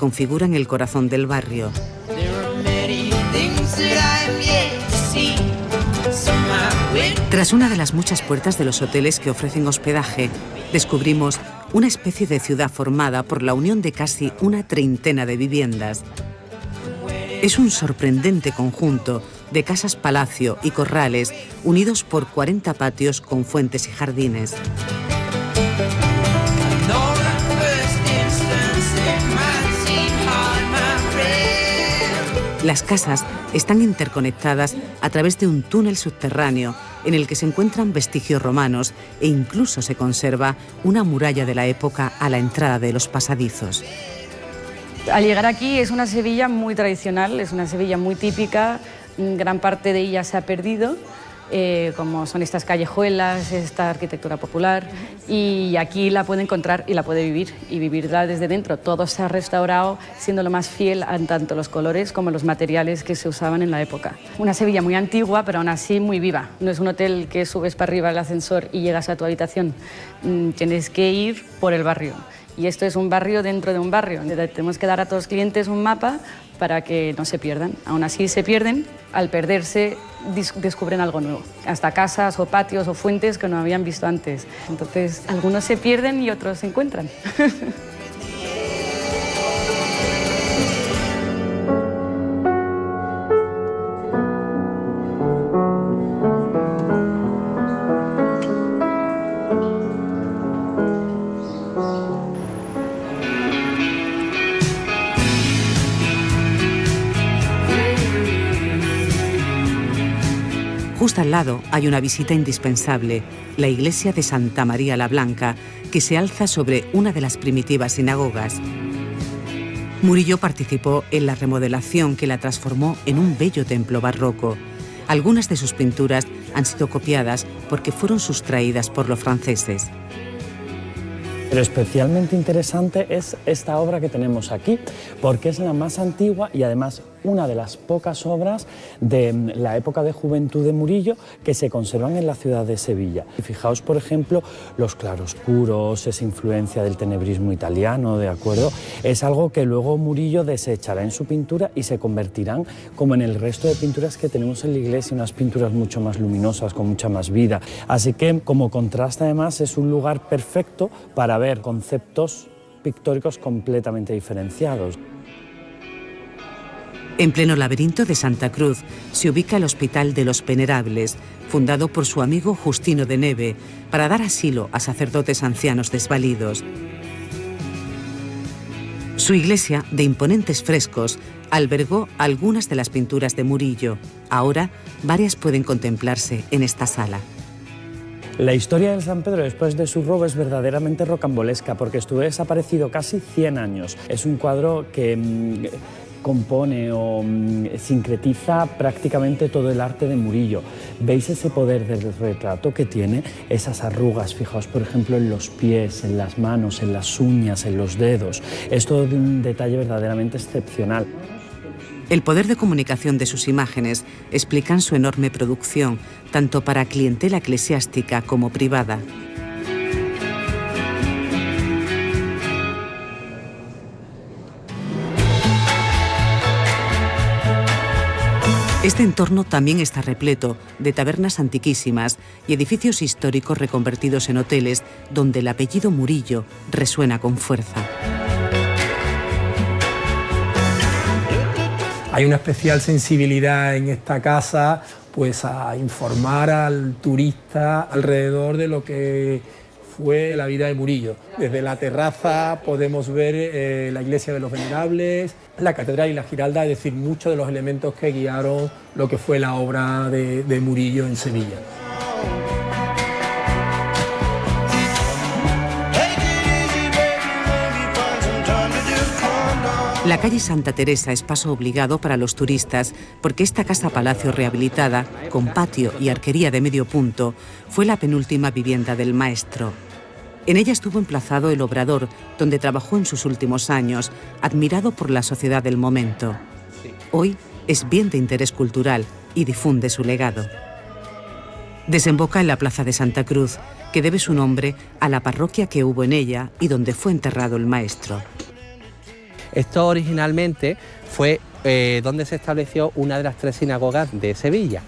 configuran el corazón del barrio. Tras una de las muchas puertas de los hoteles que ofrecen hospedaje, descubrimos una especie de ciudad formada por la unión de casi una treintena de viviendas. Es un sorprendente conjunto de casas palacio y corrales unidos por 40 patios con fuentes y jardines. Las casas están interconectadas a través de un túnel subterráneo en el que se encuentran vestigios romanos e incluso se conserva una muralla de la época a la entrada de los pasadizos. Al llegar aquí es una Sevilla muy tradicional, es una Sevilla muy típica, gran parte de ella se ha perdido, como son estas callejuelas, esta arquitectura popular, y aquí la puede encontrar y la puede vivir, y vivirla desde dentro. Todo se ha restaurado siendo lo más fiel a tanto los colores como los materiales que se usaban en la época. Una Sevilla muy antigua, pero aún así muy viva. No es un hotel que subes para arriba el ascensor y llegas a tu habitación. Tienes que ir por el barrio. Y esto es un barrio dentro de un barrio. Tenemos que dar a todos los clientes un mapa para que no se pierdan. Aún así se pierden, al perderse descubren algo nuevo. Hasta casas o patios o fuentes que no habían visto antes. Entonces algunos se pierden y otros se encuentran. Justo al lado hay una visita indispensable, la iglesia de Santa María la Blanca, que se alza sobre una de las primitivas sinagogas. Murillo participó en la remodelación que la transformó en un bello templo barroco. Algunas de sus pinturas han sido copiadas porque fueron sustraídas por los franceses. Pero especialmente interesante es esta obra que tenemos aquí, porque es la más antigua y además una de las pocas obras de la época de juventud de Murillo que se conservan en la ciudad de Sevilla. Y fijaos, por ejemplo, los claroscuros, esa influencia del tenebrismo italiano, ¿de acuerdo? Es algo que luego Murillo desechará en su pintura y se convertirán, como en el resto de pinturas que tenemos en la iglesia, unas pinturas mucho más luminosas, con mucha más vida. Así que, como contraste, además, es un lugar perfecto para ver conceptos pictóricos completamente diferenciados. En pleno laberinto de Santa Cruz se ubica el Hospital de los Venerables, fundado por su amigo Justino de Neve para dar asilo a sacerdotes ancianos desvalidos. Su iglesia, de imponentes frescos, albergó algunas de las pinturas de Murillo. Ahora, varias pueden contemplarse en esta sala. La historia de San Pedro después de su robo es verdaderamente rocambolesca porque estuvo desaparecido casi 100 años. Es un cuadro que compone o sincretiza prácticamente todo el arte de Murillo. ¿Veis ese poder del retrato que tiene? Esas arrugas, fijaos por ejemplo en los pies, en las manos, en las uñas, en los dedos. Es todo de un detalle verdaderamente excepcional. El poder de comunicación de sus imágenes explican su enorme producción, tanto para clientela eclesiástica como privada. Este entorno también está repleto de tabernas antiquísimas y edificios históricos reconvertidos en hoteles donde el apellido Murillo resuena con fuerza. Hay una especial sensibilidad en esta casa, pues a informar al turista alrededor de lo que fue la vida de Murillo. Desde la terraza podemos ver la iglesia de los Venerables, la catedral y la Giralda, es decir, muchos de los elementos que guiaron lo que fue la obra de Murillo en Sevilla. La calle Santa Teresa es paso obligado para los turistas porque esta casa-palacio rehabilitada, con patio y arquería de medio punto, fue la penúltima vivienda del maestro. En ella estuvo emplazado el obrador, donde trabajó en sus últimos años, admirado por la sociedad del momento. Hoy es bien de interés cultural y difunde su legado. Desemboca en la plaza de Santa Cruz, que debe su nombre a la parroquia que hubo en ella y donde fue enterrado el maestro. Esto originalmente fue donde se estableció una de las 3 sinagogas de Sevilla.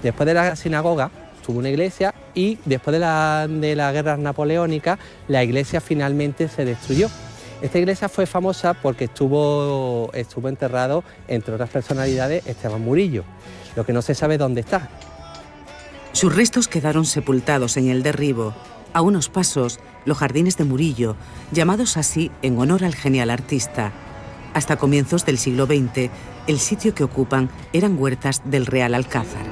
Después de la sinagoga tuvo una iglesia y después de la guerra napoleónica la iglesia finalmente se destruyó. Esta iglesia fue famosa porque estuvo enterrado, entre otras personalidades, Esteban Murillo. Lo que no se sabe dónde está. Sus restos quedaron sepultados en el derribo, a unos pasos, los jardines de Murillo, llamados así en honor al genial artista. Hasta comienzos del siglo XX, el sitio que ocupan eran huertas del Real Alcázar.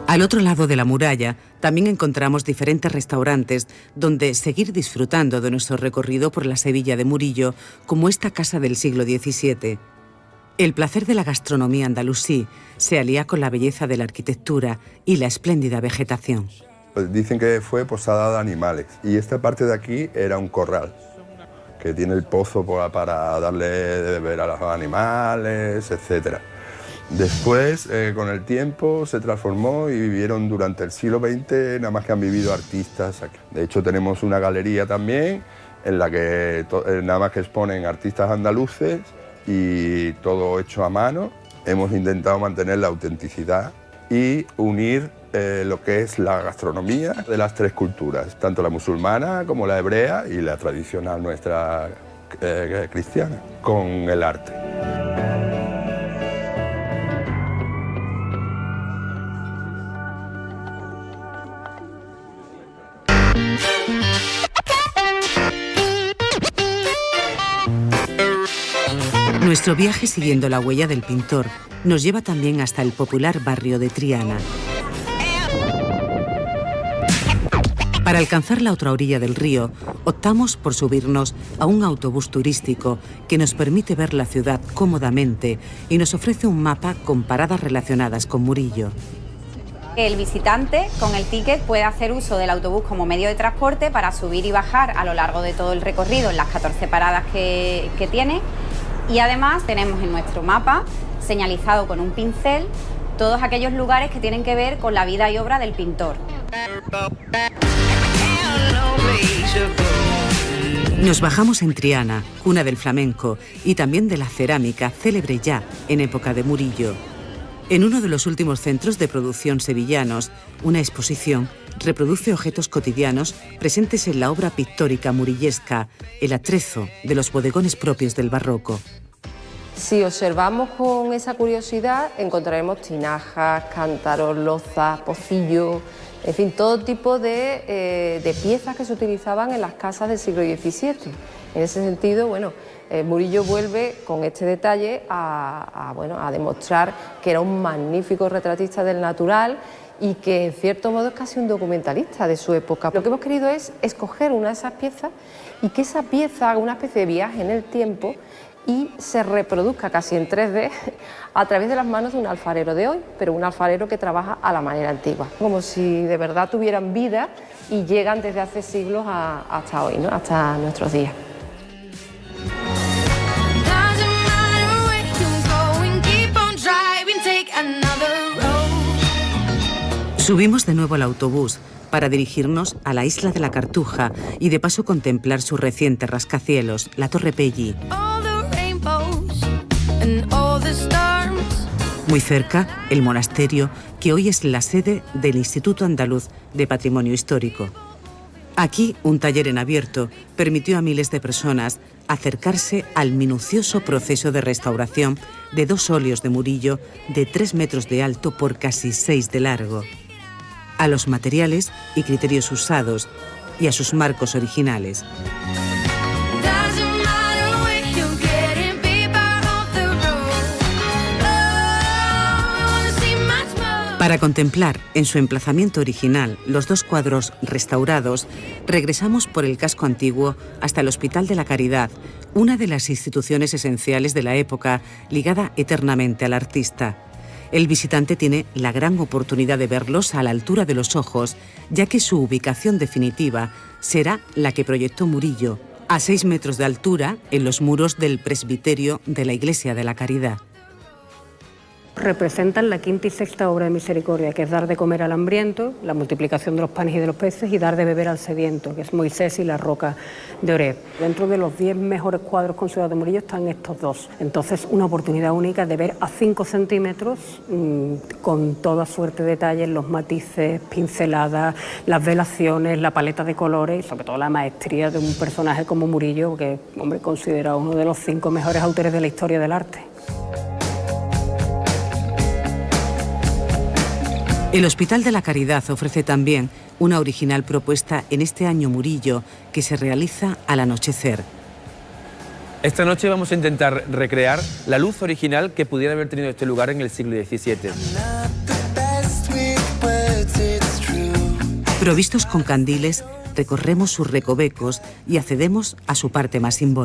Al otro lado de la muralla también encontramos diferentes restaurantes donde seguir disfrutando de nuestro recorrido por la Sevilla de Murillo, como esta casa del siglo XVII. El placer de la gastronomía andalusí se alía con la belleza de la arquitectura y la espléndida vegetación. Pues dicen que fue posada de animales y esta parte de aquí era un corral que tiene el pozo para darle de beber a los animales, etc. Después, con el tiempo, se transformó y vivieron durante el siglo XX, nada más que han vivido artistas aquí. De hecho, tenemos una galería también en la que nada más que exponen artistas andaluces y todo hecho a mano. Hemos intentado mantener la autenticidad y unir lo que es la gastronomía de las 3 culturas, tanto la musulmana como la hebrea y la tradicional nuestra cristiana, con el arte. Nuestro viaje siguiendo la huella del pintor nos lleva también hasta el popular barrio de Triana. Para alcanzar la otra orilla del río, optamos por subirnos a un autobús turístico que nos permite ver la ciudad cómodamente y nos ofrece un mapa con paradas relacionadas con Murillo. El visitante con el ticket puede hacer uso del autobús como medio de transporte para subir y bajar a lo largo de todo el recorrido en las 14 paradas que tiene. Y además tenemos en nuestro mapa, señalizado con un pincel, todos aquellos lugares que tienen que ver con la vida y obra del pintor. Nos bajamos en Triana, cuna del flamenco y también de la cerámica, célebre ya en época de Murillo. En uno de los últimos centros de producción sevillanos, una exposición reproduce objetos cotidianos presentes en la obra pictórica murillesca, el atrezo de los bodegones propios del barroco. Si observamos con esa curiosidad, encontraremos tinajas, cántaros, lozas, pocillos, en fin, todo tipo de piezas que se utilizaban en las casas del siglo XVII. En ese sentido, bueno, Murillo vuelve con este detalle a demostrar que era un magnífico retratista del natural y que en cierto modo es casi un documentalista de su época. Lo que hemos querido es escoger una de esas piezas y que esa pieza haga una especie de viaje en el tiempo y se reproduzca casi en 3D a través de las manos de un alfarero de hoy, pero un alfarero que trabaja a la manera antigua, como si de verdad tuvieran vida y llegan desde hace siglos hasta hoy, ¿no? Hasta nuestros días. Subimos de nuevo al autobús para dirigirnos a la isla de la Cartuja y de paso contemplar su reciente rascacielos, la Torre Pelli. Muy cerca, el monasterio, que hoy es la sede del Instituto Andaluz de Patrimonio Histórico. Aquí, un taller en abierto permitió a miles de personas acercarse al minucioso proceso de restauración de 2 óleos de Murillo de 3 metros de alto por casi 6 de largo, a los materiales y criterios usados y a sus marcos originales. Para contemplar en su emplazamiento original los 2 cuadros restaurados, regresamos por el casco antiguo hasta el Hospital de la Caridad, una de las instituciones esenciales de la época ligada eternamente al artista. El visitante tiene la gran oportunidad de verlos a la altura de los ojos, ya que su ubicación definitiva será la que proyectó Murillo, a 6 metros de altura en los muros del presbiterio de la Iglesia de la Caridad. representan la quinta y sexta obra de misericordia, que es dar de comer al hambriento, la multiplicación de los panes y de los peces, y dar de beber al sediento, que es Moisés y la roca de Oreb. Dentro de los 10 mejores cuadros con Ciudad de Murillo están estos dos. Entonces, una oportunidad única de ver a 5 centímetros con toda suerte de detalles, los matices, pinceladas, las velaciones, la paleta de colores y sobre todo la maestría de un personaje como Murillo, que, hombre, considerado uno de los 5 mejores autores de la historia del arte. El Hospital de la Caridad ofrece también una original propuesta en este año Murillo que se realiza al anochecer. Esta noche vamos a intentar recrear la luz original que pudiera haber tenido este lugar en el siglo XVII. Provistos con candiles, recorremos sus recovecos y accedemos a su parte más simbólica.